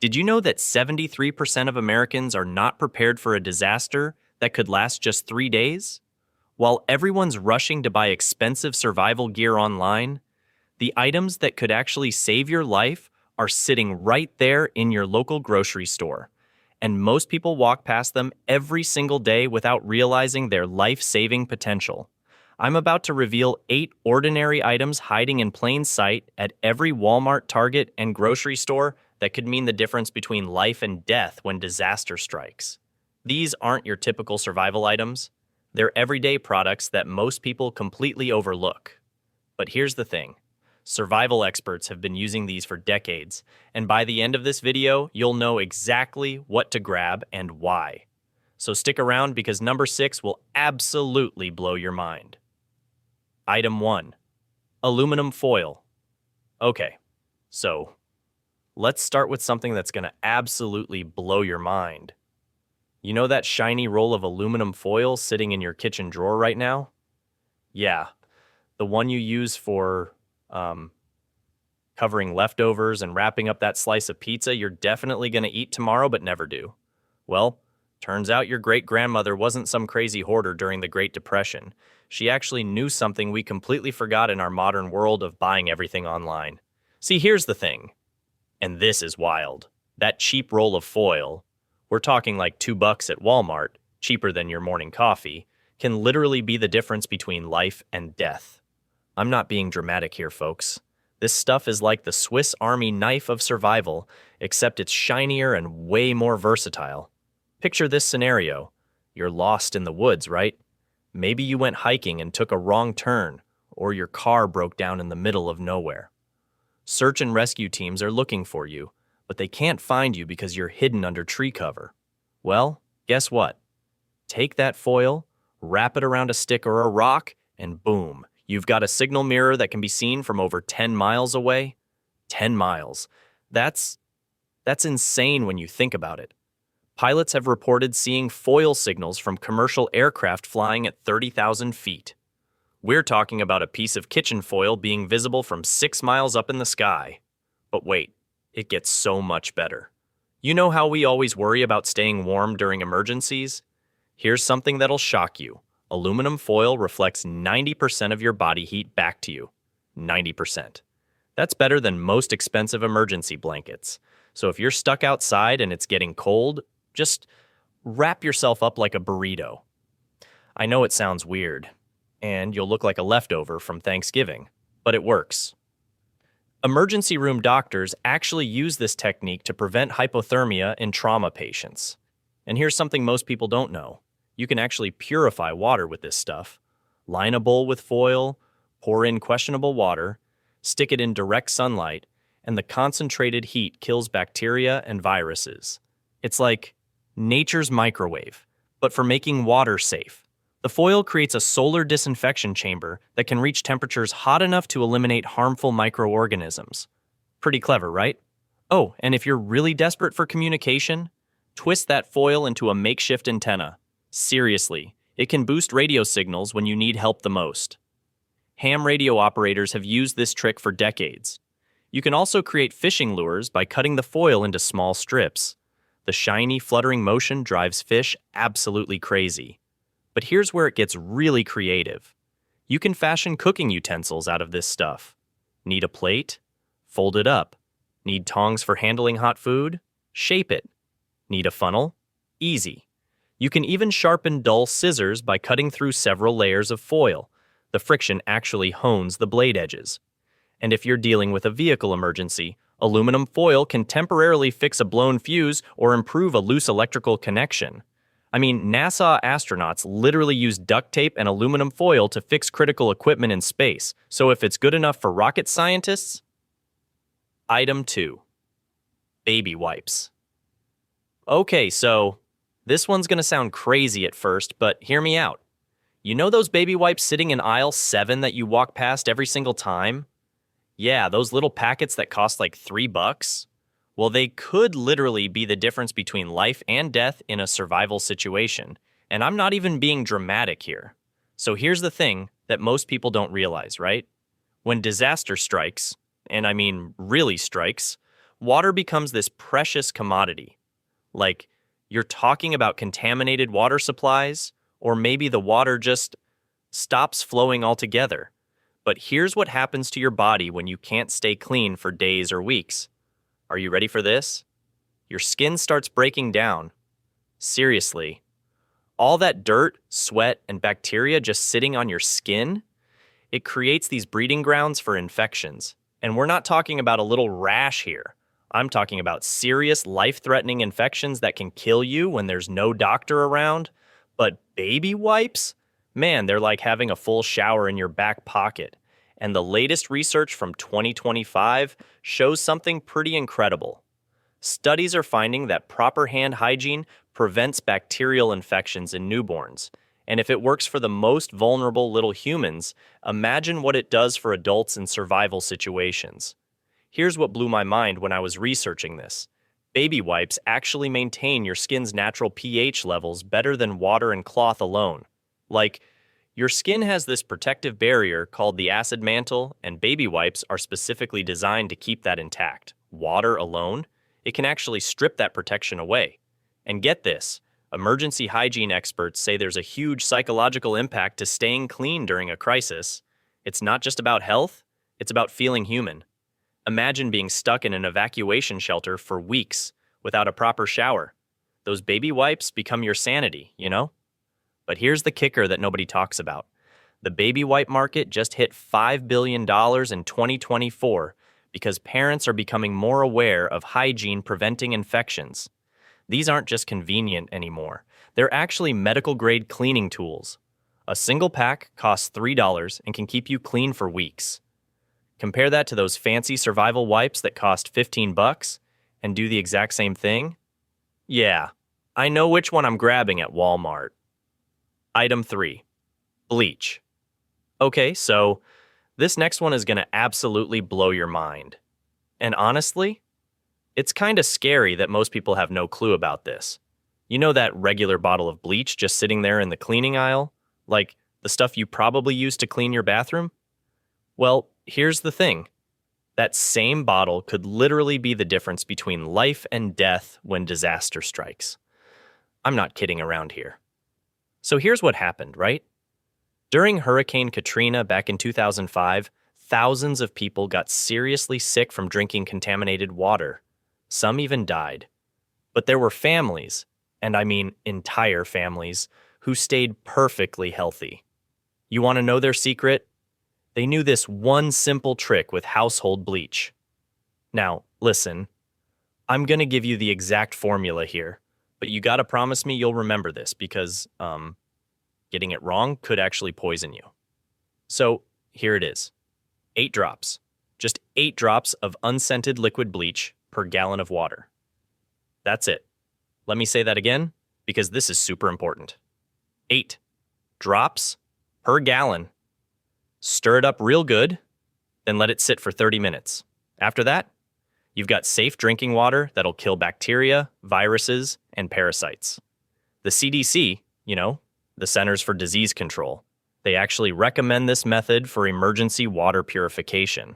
Did you know that 73% of Americans are not prepared for a disaster that could last just 3 days? While everyone's rushing to buy expensive survival gear online, the items that could actually save your life are sitting right there in your local grocery store. And most people walk past them every single day without realizing their life-saving potential. I'm about to reveal 8 ordinary items hiding in plain sight at every Walmart, Target, and grocery store that could mean the difference between life and death when disaster strikes. These aren't your typical survival items. They're everyday products that most people completely overlook. But here's the thing. Survival experts have been using these for decades, and by the end of this video, you'll know exactly what to grab and why. So stick around because number 6 will absolutely blow your mind. Item 1. Aluminum foil. Okay, so let's start with something that's going to absolutely blow your mind. You know that shiny roll of aluminum foil sitting in your kitchen drawer right now? Yeah, the one you use for covering leftovers and wrapping up that slice of pizza you're definitely going to eat tomorrow but never do. Well, turns out your great-grandmother wasn't some crazy hoarder during the Great Depression. She actually knew something we completely forgot in our modern world of buying everything online. See, here's the thing, and this is wild. That cheap roll of foil, we're talking like $2 at Walmart, cheaper than your morning coffee, can literally be the difference between life and death. I'm not being dramatic here, folks. This stuff is like the Swiss Army knife of survival, except it's shinier and way more versatile. Picture this scenario. You're lost in the woods, right? Maybe you went hiking and took a wrong turn, or your car broke down in the middle of nowhere. Search and rescue teams are looking for you, but they can't find you because you're hidden under tree cover. Well, guess what? Take that foil, wrap it around a stick or a rock, and boom, you've got a signal mirror that can be seen from over 10 miles away. 10 miles. That's insane when you think about it. Pilots have reported seeing foil signals from commercial aircraft flying at 30,000 feet. We're talking about a piece of kitchen foil being visible from 6 miles up in the sky. But wait, it gets so much better. You know how we always worry about staying warm during emergencies? Here's something that'll shock you. Aluminum foil reflects 90% of your body heat back to you. 90%. That's better than most expensive emergency blankets. So if you're stuck outside and it's getting cold, just wrap yourself up like a burrito. I know it sounds weird, and you'll look like a leftover from Thanksgiving, but it works. Emergency room doctors actually use this technique to prevent hypothermia in trauma patients. And here's something most people don't know. You can actually purify water with this stuff. Line a bowl with foil, pour in questionable water, stick it in direct sunlight, and the concentrated heat kills bacteria and viruses. It's like nature's microwave, but for making water safe. The foil creates a solar disinfection chamber that can reach temperatures hot enough to eliminate harmful microorganisms. Pretty clever, right? Oh, and if you're really desperate for communication, twist that foil into a makeshift antenna. Seriously, it can boost radio signals when you need help the most. Ham radio operators have used this trick for decades. You can also create fishing lures by cutting the foil into small strips. The shiny, fluttering motion drives fish absolutely crazy. But here's where it gets really creative. You can fashion cooking utensils out of this stuff. Need a plate? Fold it up. Need tongs for handling hot food? Shape it. Need a funnel? Easy. You can even sharpen dull scissors by cutting through several layers of foil. The friction actually hones the blade edges. And if you're dealing with a vehicle emergency, aluminum foil can temporarily fix a blown fuse or improve a loose electrical connection. I mean, NASA astronauts literally use duct tape and aluminum foil to fix critical equipment in space, so if it's good enough for rocket scientists... Item 2. Baby wipes. Okay, so this one's gonna sound crazy at first, but hear me out. You know those baby wipes sitting in aisle 7 that you walk past every single time? Yeah, those little packets that cost like $3? Well, they could literally be the difference between life and death in a survival situation. And I'm not even being dramatic here. So here's the thing that most people don't realize, right? When disaster strikes, and I mean really strikes, Water becomes this precious commodity. Like, you're talking about contaminated water supplies, or maybe the water just stops flowing altogether. But here's what happens to your body when you can't stay clean for days or weeks. Are you ready for this? Your skin starts breaking down. Seriously. All that dirt, sweat, and bacteria just sitting on your skin, it creates these breeding grounds for infections. And we're not talking about a little rash here. I'm talking about serious, life-threatening infections that can kill you when there's no doctor around. But baby wipes? Man, they're like having a full shower in your back pocket. And the latest research from 2025 shows something pretty incredible. Studies are finding that proper hand hygiene prevents bacterial infections in newborns. And if it works for the most vulnerable little humans, imagine what it does for adults in survival situations. Here's what blew my mind when I was researching this. Baby wipes actually maintain your skin's natural pH levels better than water and cloth alone. Like, your skin has this protective barrier called the acid mantle, and baby wipes are specifically designed to keep that intact. Water alone, it can actually strip that protection away. And get this, emergency hygiene experts say there's a huge psychological impact to staying clean during a crisis. It's not just about health, it's about feeling human. Imagine being stuck in an evacuation shelter for weeks without a proper shower. Those baby wipes become your sanity, you know? But here's the kicker that nobody talks about. The baby wipe market just hit $5 billion in 2024 because parents are becoming more aware of hygiene preventing infections. These aren't just convenient anymore. They're actually medical-grade cleaning tools. A single pack costs $3 and can keep you clean for weeks. Compare that to those fancy survival wipes that cost $15 and do the exact same thing. Yeah, I know which one I'm grabbing at Walmart. Item 3. Bleach. Okay, so this next one is going to absolutely blow your mind. And honestly, it's kind of scary that most people have no clue about this. You know that regular bottle of bleach just sitting there in the cleaning aisle? Like the stuff you probably use to clean your bathroom? Well, here's the thing. That same bottle could literally be the difference between life and death when disaster strikes. I'm not kidding around here. So here's what happened, right? During Hurricane Katrina back in 2005, thousands of people got seriously sick from drinking contaminated water. Some even died. But there were families, and I mean entire families, who stayed perfectly healthy. You want to know their secret? They knew this one simple trick with household bleach. Now, listen, I'm going to give you the exact formula here, but you got to promise me you'll remember this because, getting it wrong could actually poison you. So, here it is. 8 drops. Just 8 drops of unscented liquid bleach per gallon of water. That's it. Let me say that again, because this is super important. 8 drops per gallon. Stir it up real good, then let it sit for 30 minutes. After that, you've got safe drinking water that'll kill bacteria, viruses, and parasites. The CDC, the Centers for Disease Control, they actually recommend this method for emergency water purification.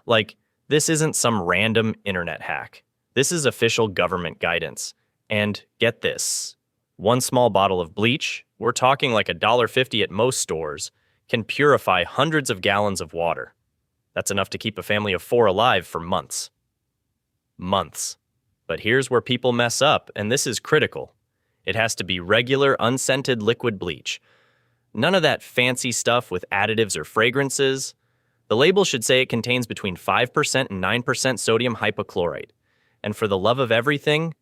Like, this isn't some random internet hack. This is official government guidance. And get this, one small bottle of bleach, we're talking like $1.50 at most stores, can purify hundreds of gallons of water. That's enough to keep a family of 4 alive for months. Months. But here's where people mess up, and this is critical. It has to be regular, unscented liquid bleach. None of that fancy stuff with additives or fragrances. The label should say it contains between 5% and 9% sodium hypochlorite. And for the love of everything,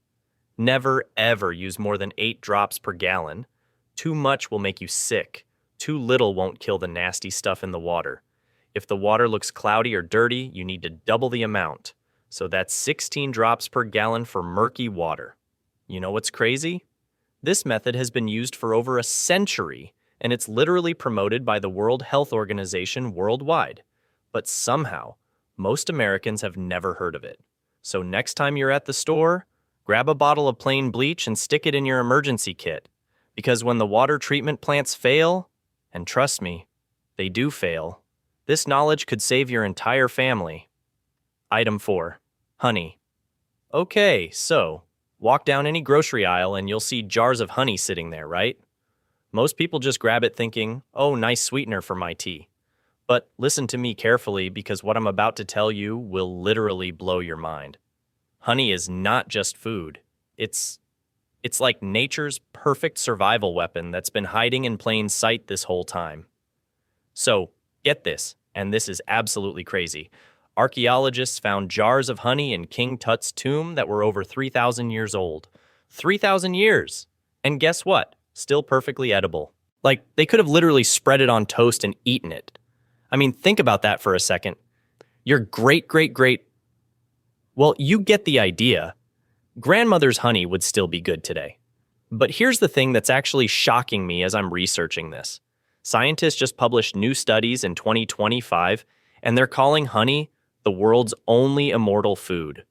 never ever use more than 8 drops per gallon. Too much will make you sick. Too little won't kill the nasty stuff in the water. If the water looks cloudy or dirty, you need to double the amount. So that's 16 drops per gallon for murky water. You know what's crazy? This method has been used for over a century, and it's literally promoted by the World Health Organization worldwide. But somehow, most Americans have never heard of it. So next time you're at the store, grab a bottle of plain bleach and stick it in your emergency kit. Because when the water treatment plants fail, and trust me, they do fail, this knowledge could save your entire family. Item 4. Honey. Okay, so walk down any grocery aisle and you'll see jars of honey sitting there, right? Most people just grab it thinking, oh, nice sweetener for my tea. But listen to me carefully because what I'm about to tell you will literally blow your mind. Honey is not just food. It's it's like nature's perfect survival weapon that's been hiding in plain sight this whole time. So, get this, and this is absolutely crazy. Archaeologists found jars of honey in King Tut's tomb that were over 3,000 years old. 3,000 years! And guess what? Still perfectly edible. Like, they could have literally spread it on toast and eaten it. I mean, think about that for a second. Your well, you get the idea. Grandmother's honey would still be good today. But here's the thing that's actually shocking me as I'm researching this. Scientists just published new studies in 2025, and they're calling honey the world's only immortal food.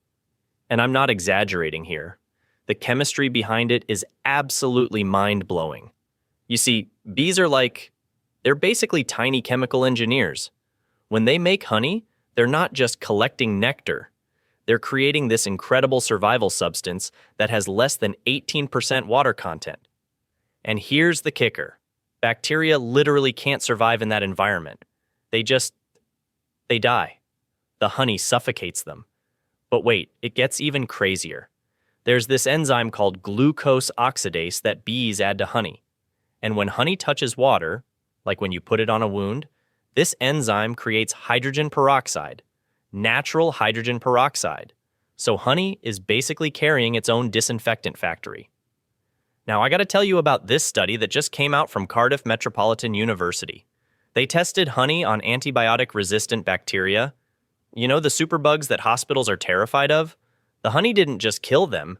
And I'm not exaggerating here. The chemistry behind it is absolutely mind-blowing. You see, bees are they're basically tiny chemical engineers. When they make honey, they're not just collecting nectar. They're creating this incredible survival substance that has less than 18% water content. And here's the kicker. Bacteria literally can't survive in that environment. They die. The honey suffocates them. But wait, it gets even crazier. There's this enzyme called glucose oxidase that bees add to honey. And when honey touches water, like when you put it on a wound, this enzyme creates hydrogen peroxide, natural hydrogen peroxide. So honey is basically carrying its own disinfectant factory. Now I gotta tell you about this study that just came out from Cardiff Metropolitan University. They tested honey on antibiotic-resistant bacteria. You know the superbugs that hospitals are terrified of? The honey didn't just kill them,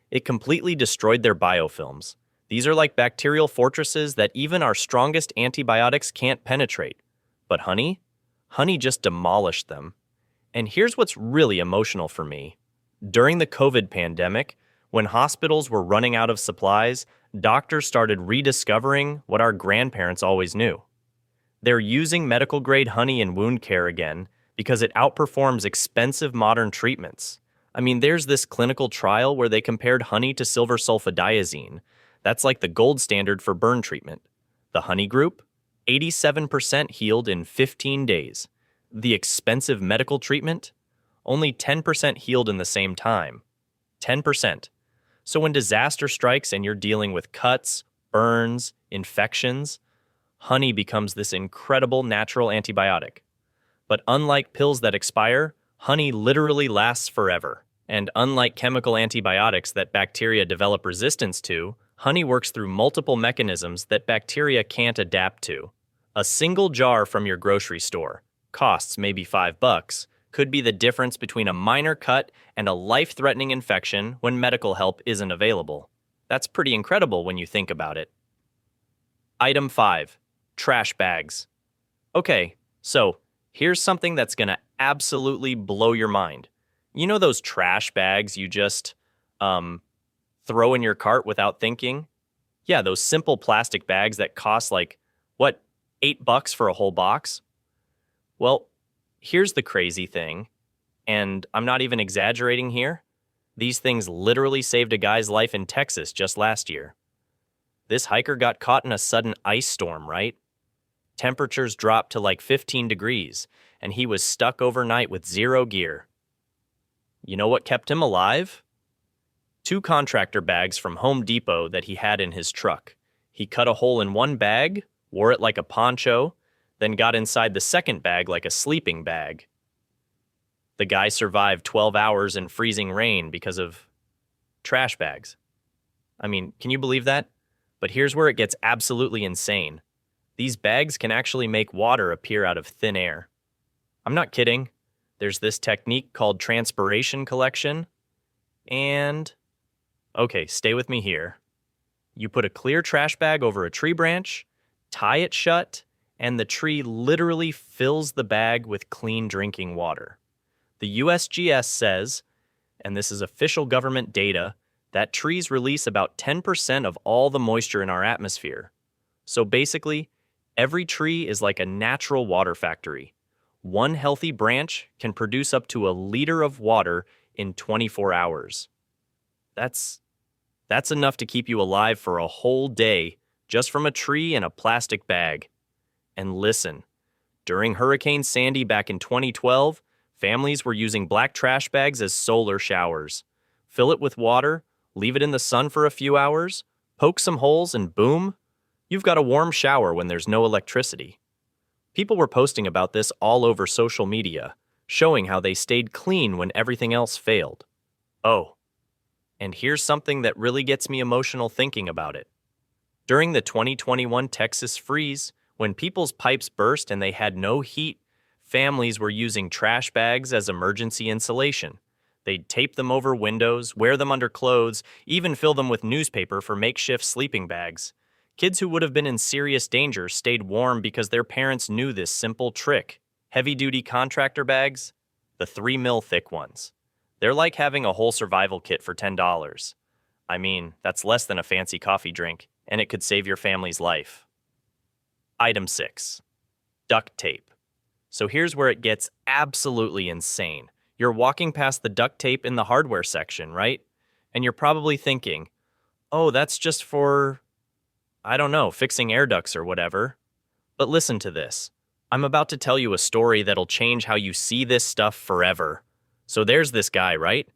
it completely destroyed their biofilms. These are like bacterial fortresses that even our strongest antibiotics can't penetrate. But honey? Honey just demolished them. And here's what's really emotional for me. During the COVID pandemic, when hospitals were running out of supplies, doctors started rediscovering what our grandparents always knew. They're using medical-grade honey in wound care again because it outperforms expensive modern treatments. I mean, there's this clinical trial where they compared honey to silver sulfadiazine. That's like the gold standard for burn treatment. The honey group, 87% healed in 15 days. The expensive medical treatment, only 10% healed in the same time. 10%. So when disaster strikes and you're dealing with cuts, burns, infections, honey becomes this incredible natural antibiotic. But unlike pills that expire, honey literally lasts forever. And unlike chemical antibiotics that bacteria develop resistance to, honey works through multiple mechanisms that bacteria can't adapt to. A single jar from your grocery store, costs maybe $5, could be the difference between a minor cut and a life-threatening infection when medical help isn't available. That's pretty incredible when you think about it. Item 5. Trash bags. Okay, so here's something that's gonna absolutely blow your mind. You know those trash bags you just, throw in your cart without thinking? Yeah, those simple plastic bags that cost $8 for a whole box? Well, here's the crazy thing, and I'm not even exaggerating here. These things literally saved a guy's life in Texas just last year. This hiker got caught in a sudden ice storm, right? Temperatures dropped to 15 degrees, and he was stuck overnight with zero gear. You know what kept him alive? 2 contractor bags from Home Depot that he had in his truck. He cut a hole in one bag, wore it like a poncho, then got inside the second bag like a sleeping bag. The guy survived 12 hours in freezing rain because of trash bags. I mean, can you believe that? But here's where it gets absolutely insane. These bags can actually make water appear out of thin air. I'm not kidding. There's this technique called transpiration collection. And, okay, stay with me here. You put a clear trash bag over a tree branch, tie it shut, and the tree literally fills the bag with clean drinking water. The USGS says, and this is official government data, that trees release about 10% of all the moisture in our atmosphere. So basically, every tree is like a natural water factory. One healthy branch can produce up to a liter of water in 24 hours. That's enough to keep you alive for a whole day just from a tree and a plastic bag. And listen, during Hurricane Sandy back in 2012, families were using black trash bags as solar showers. Fill it with water, leave it in the sun for a few hours, poke some holes, and boom, you've got a warm shower when there's no electricity. People were posting about this all over social media, showing how they stayed clean when everything else failed. Oh, and here's something that really gets me emotional thinking about it. During the 2021 Texas freeze, when people's pipes burst and they had no heat, families were using trash bags as emergency insulation. They'd tape them over windows, wear them under clothes, even fill them with newspaper for makeshift sleeping bags. Kids who would have been in serious danger stayed warm because their parents knew this simple trick. Heavy-duty contractor bags, the 3 mil thick ones. They're like having a whole survival kit for $10. I mean, that's less than a fancy coffee drink, and it could save your family's life. Item 6. Duct tape. So here's where it gets absolutely insane. You're walking past the duct tape in the hardware section, right? And you're probably thinking, oh, that's just for, I don't know, fixing air ducts or whatever. But listen to this. I'm about to tell you a story that'll change how you see this stuff forever. So there's this guy, right?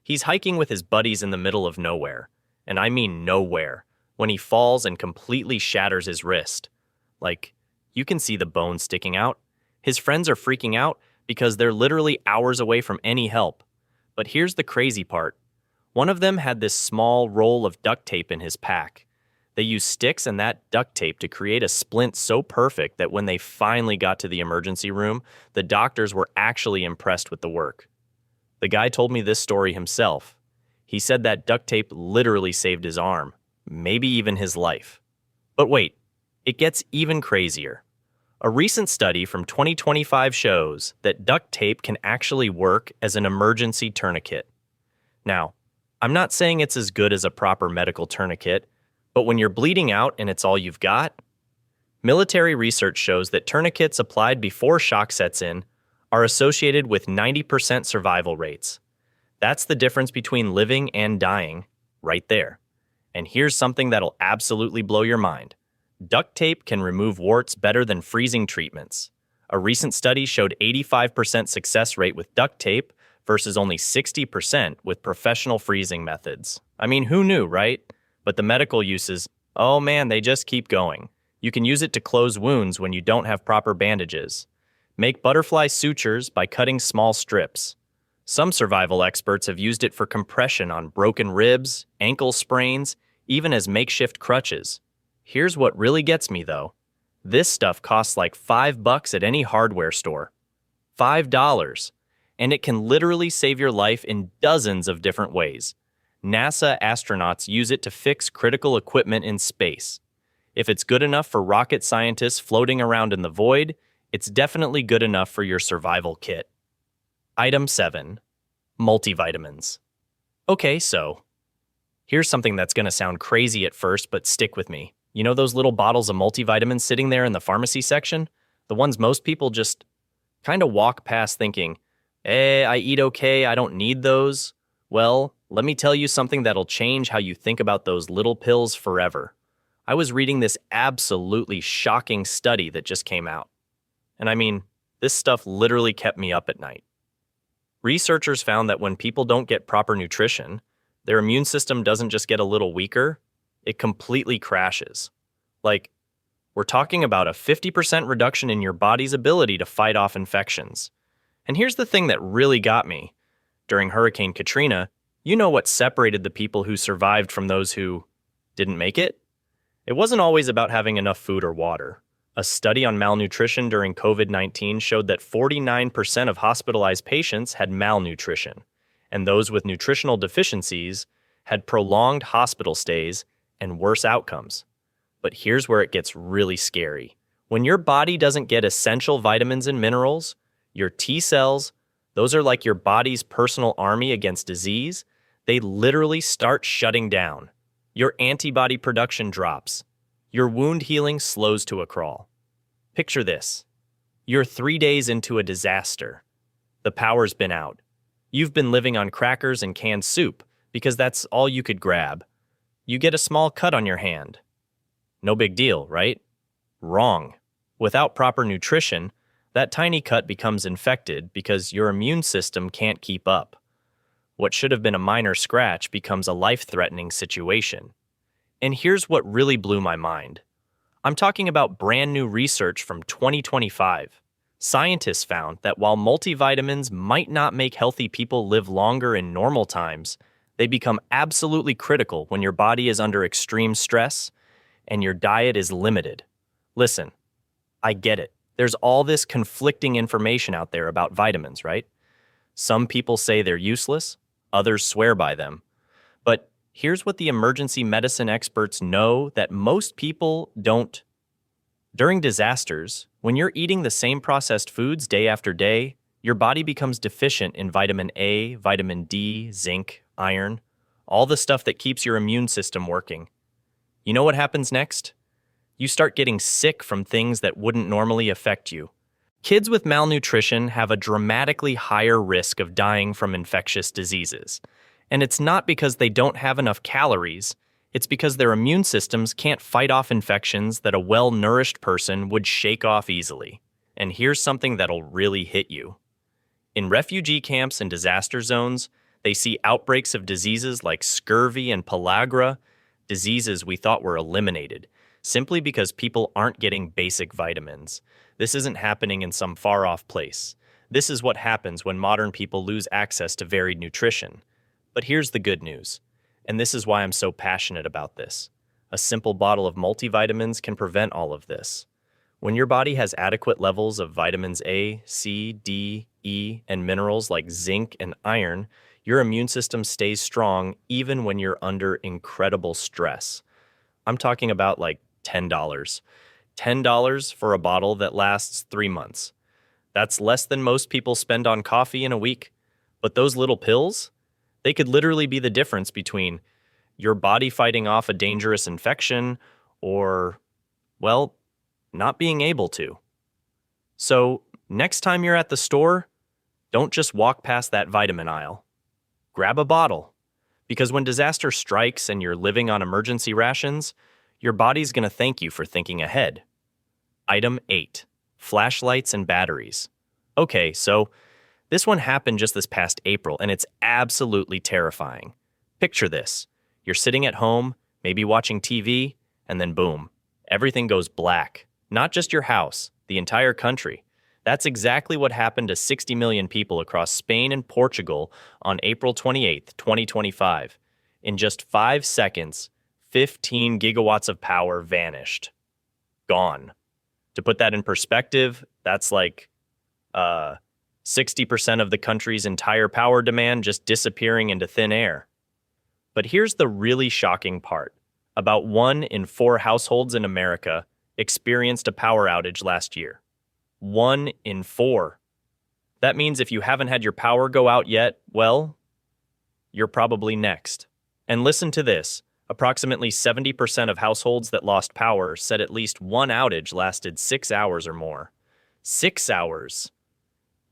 He's hiking with his buddies in the middle of nowhere. And I mean nowhere. When he falls and completely shatters his wrist. Like, you can see the bone sticking out. His friends are freaking out because they're literally hours away from any help. But here's the crazy part. One of them had this small roll of duct tape in his pack. They used sticks and that duct tape to create a splint so perfect that when they finally got to the emergency room, the doctors were actually impressed with the work. The guy told me this story himself. He said that duct tape literally saved his arm, maybe even his life. But wait, it gets even crazier. A recent study from 2025 shows that duct tape can actually work as an emergency tourniquet. Now, I'm not saying it's as good as a proper medical tourniquet, but when you're bleeding out and it's all you've got, military research shows that tourniquets applied before shock sets in are associated with 90% survival rates. That's the difference between living and dying, right there. And here's something that'll absolutely blow your mind. Duct tape can remove warts better than freezing treatments. A recent study showed 85% success rate with duct tape versus only 60% with professional freezing methods. I mean, who knew, right? But the medical uses, oh man, they just keep going. You can use it to close wounds when you don't have proper bandages. Make butterfly sutures by cutting small strips. Some survival experts have used it for compression on broken ribs, ankle sprains, even as makeshift crutches. Here's what really gets me, though. This stuff costs like $5 at any hardware store. $5. And it can literally save your life in dozens of different ways. NASA astronauts use it to fix critical equipment in space. If it's good enough for rocket scientists floating around in the void, it's definitely good enough for your survival kit. Item 7. Multivitamins. Okay, so here's something that's going to sound crazy at first, but stick with me. You know those little bottles of multivitamins sitting there in the pharmacy section? The ones most people just kind of walk past thinking, I eat okay, I don't need those. Well, let me tell you something that'll change how you think about those little pills forever. I was reading this absolutely shocking study that just came out. And I mean, this stuff literally kept me up at night. Researchers found that when people don't get proper nutrition, their immune system doesn't just get a little weaker, it completely crashes. Like, we're talking about a 50% reduction in your body's ability to fight off infections. And here's the thing that really got me. During Hurricane Katrina, you know what separated the people who survived from those who didn't make it? It wasn't always about having enough food or water. A study on malnutrition during COVID-19 showed that 49% of hospitalized patients had malnutrition, and those with nutritional deficiencies had prolonged hospital stays and worse outcomes. But here's where it gets really scary. When your body doesn't get essential vitamins and minerals, your T cells, those are like your body's personal army against disease, they literally start shutting down. Your antibody production drops. Your wound healing slows to a crawl. Picture this. You're 3 days into a disaster. The power's been out. You've been living on crackers and canned soup because that's all you could grab. You get a small cut on your hand. No big deal, right? Wrong. Without proper nutrition, that tiny cut becomes infected because your immune system can't keep up. What should have been a minor scratch becomes a life-threatening situation. And here's what really blew my mind. I'm talking about brand new research from 2025. Scientists found that while multivitamins might not make healthy people live longer in normal times, they become absolutely critical when your body is under extreme stress and your diet is limited. Listen, I get it. There's all this conflicting information out there about vitamins, right? Some people say they're useless, others swear by them. But here's what the emergency medicine experts know that most people don't. During disasters, when you're eating the same processed foods day after day, your body becomes deficient in vitamin A, vitamin D, zinc, iron, all the stuff that keeps your immune system working. You know what happens next? You start getting sick from things that wouldn't normally affect you. Kids with malnutrition have a dramatically higher risk of dying from infectious diseases. And it's not because they don't have enough calories, it's because their immune systems can't fight off infections that a well-nourished person would shake off easily. And here's something that'll really hit you. In refugee camps and disaster zones, they see outbreaks of diseases like scurvy and pellagra, diseases we thought were eliminated, simply because people aren't getting basic vitamins. This isn't happening in some far-off place. This is what happens when modern people lose access to varied nutrition. But here's the good news, and this is why I'm so passionate about this. A simple bottle of multivitamins can prevent all of this. When your body has adequate levels of vitamins A, C, D, E, and minerals like zinc and iron, your immune system stays strong even when you're under incredible stress. I'm talking about like $10. $10 for a bottle that lasts 3 months. That's less than most people spend on coffee in a week. But those little pills, they could literally be the difference between your body fighting off a dangerous infection or, well, not being able to. So, next time you're at the store, don't just walk past that vitamin aisle. Grab a bottle. Because when disaster strikes and you're living on emergency rations, your body's going to thank you for thinking ahead. Item 8. Flashlights and batteries. Okay, so this one happened just this past April, and it's absolutely terrifying. Picture this. You're sitting at home, maybe watching TV, and then boom, everything goes black. Not just your house, the entire country. That's exactly what happened to 60 million people across Spain and Portugal on April 28, 2025. In just 5 seconds, 15 gigawatts of power vanished. Gone. To put that in perspective, that's like 60% of the country's entire power demand just disappearing into thin air. But here's the really shocking part. About 1 in 4 households in America experienced a power outage last year. 1 in 4. That means if you haven't had your power go out yet, well, you're probably next. And listen to this. Approximately 70% of households that lost power said at least one outage lasted 6 hours or more. 6 hours.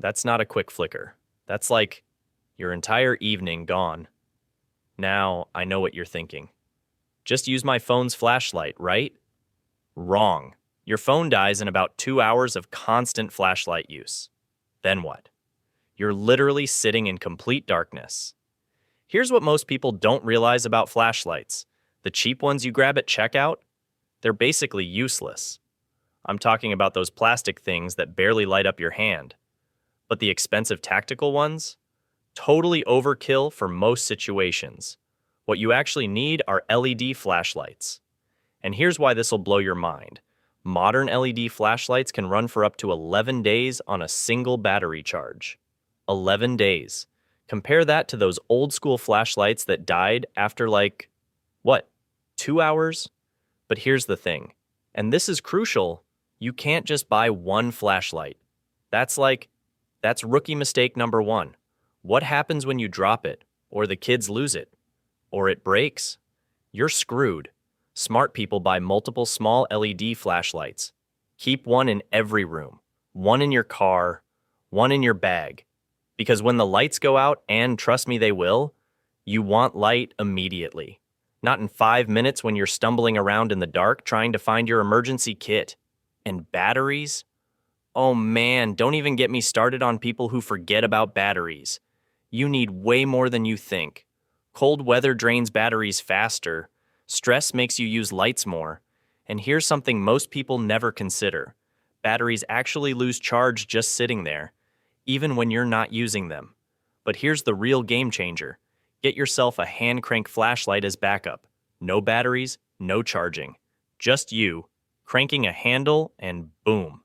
That's not a quick flicker. That's like your entire evening gone. Now, I know what you're thinking. Just use my phone's flashlight, right? Wrong. Your phone dies in about 2 hours of constant flashlight use. Then what? You're literally sitting in complete darkness. Here's what most people don't realize about flashlights. The cheap ones you grab at checkout, they're basically useless. I'm talking about those plastic things that barely light up your hand. But the expensive tactical ones? Totally overkill for most situations. What you actually need are LED flashlights. And here's why this will blow your mind. Modern LED flashlights can run for up to 11 days on a single battery charge. 11 days. Compare that to those old school flashlights that died after 2 hours? But here's the thing, and this is crucial, you can't just buy one flashlight. That's rookie mistake number 1. What happens when you drop it, or the kids lose it, or it breaks? You're screwed. Smart people buy multiple small LED flashlights. Keep one in every room, one in your car, one in your bag. Because when the lights go out, and trust me, they will, you want light immediately. Not in 5 minutes when you're stumbling around in the dark trying to find your emergency kit. And batteries? Oh man, don't even get me started on people who forget about batteries. You need way more than you think. Cold weather drains batteries faster. Stress makes you use lights more. And here's something most people never consider. Batteries actually lose charge just sitting there, even when you're not using them. But here's the real game changer. Get yourself a hand crank flashlight as backup. No batteries, no charging. Just you, cranking a handle, and boom.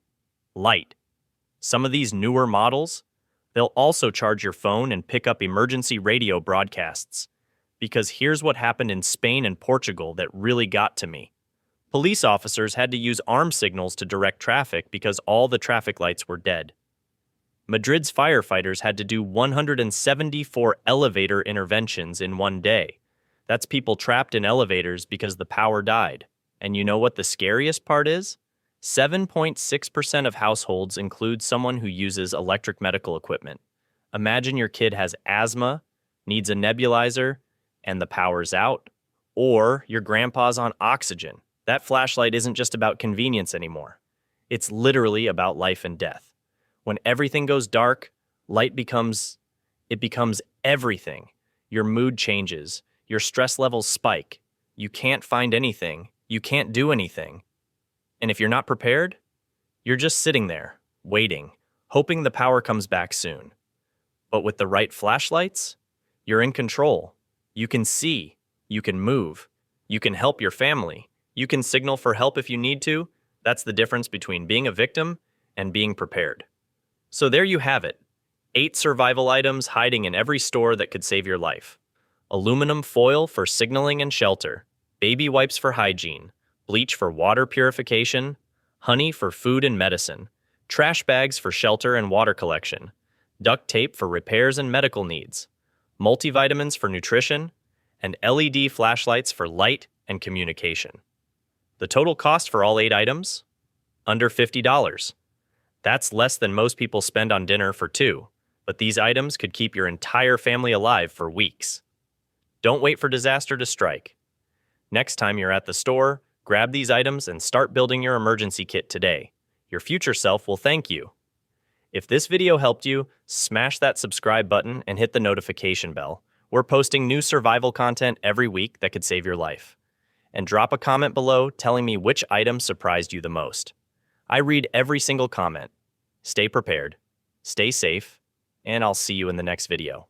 Light. Some of these newer models, they'll also charge your phone and pick up emergency radio broadcasts. Because here's what happened in Spain and Portugal that really got to me. Police officers had to use arm signals to direct traffic because all the traffic lights were dead. Madrid's firefighters had to do 174 elevator interventions in one day. That's people trapped in elevators because the power died. And you know what the scariest part is? 7.6% of households include someone who uses electric medical equipment. Imagine your kid has asthma, needs a nebulizer, and the power's out. Or your grandpa's on oxygen. That flashlight isn't just about convenience anymore. It's literally about life and death. When everything goes dark, light becomes everything. Your mood changes. Your stress levels spike. You can't find anything. You can't do anything. And if you're not prepared, you're just sitting there, waiting, hoping the power comes back soon. But with the right flashlights, you're in control. You can see. You can move. You can help your family. You can signal for help if you need to. That's the difference between being a victim and being prepared. So there you have it. 8 survival items hiding in every store that could save your life. Aluminum foil for signaling and shelter. Baby wipes for hygiene. Bleach for water purification. Honey for food and medicine. Trash bags for shelter and water collection. Duct tape for repairs and medical needs. Multivitamins for nutrition. And LED flashlights for light and communication. The total cost for all 8 items? Under $50. That's less than most people spend on dinner for 2, but these items could keep your entire family alive for weeks. Don't wait for disaster to strike. Next time you're at the store, grab these items and start building your emergency kit today. Your future self will thank you. If this video helped you, smash that subscribe button and hit the notification bell. We're posting new survival content every week that could save your life. And drop a comment below telling me which item surprised you the most. I read every single comment. Stay prepared, stay safe, and I'll see you in the next video.